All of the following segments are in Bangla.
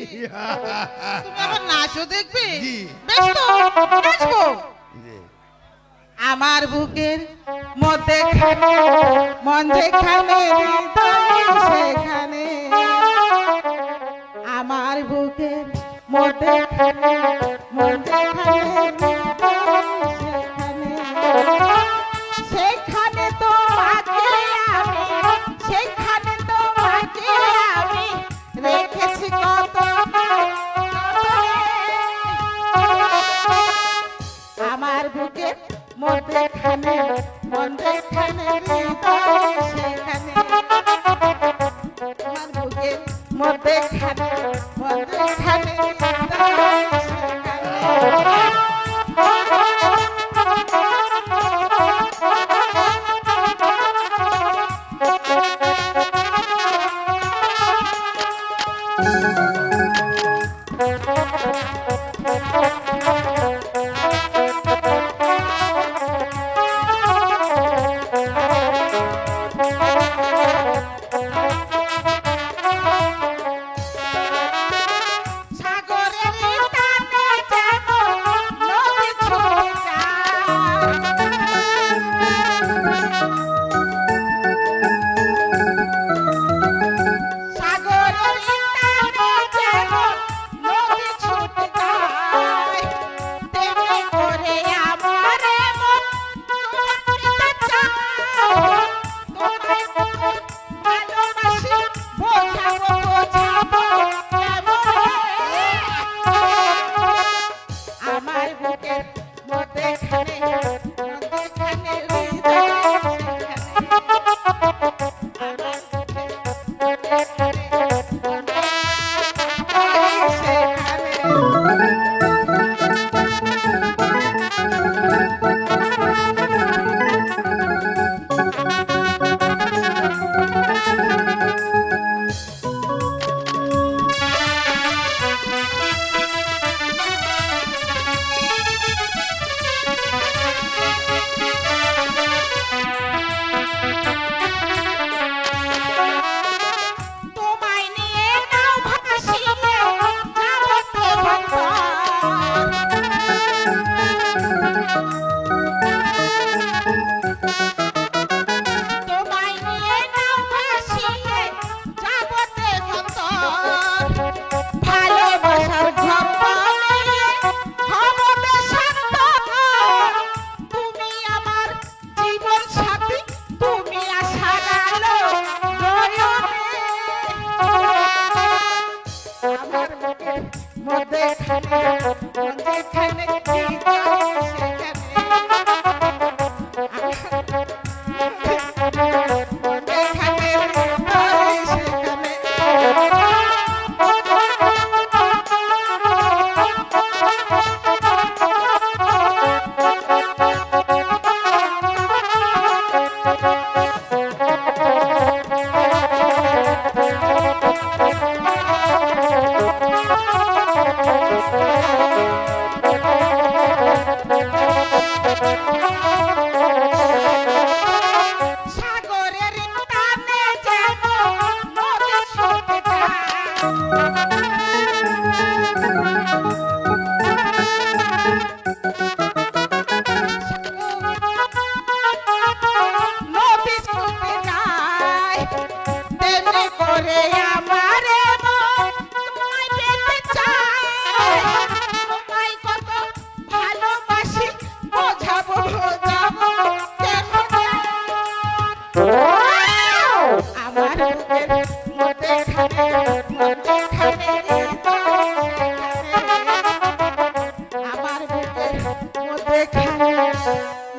তুমি আমার নাচও দেখবে? জি। বেশ তো, নাচবো। আমার বুকের মধ্যে খানে মন যেখানে হৃদয় সেখানে, আমার বুকের মধ্যে খানে মন যেখানে হৃদয় সেখানে, সেখানে তোমাকে আমি, সেখানে তোমাকে আমি রেখেছি কত আমার বুকের মধ্যেখানে মন যেখানে হৃদয় সেখানে, আমার বুকের মধ্যেখানে মন যেখানে হৃদয় সেখানে।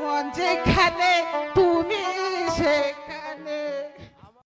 মন যেখানে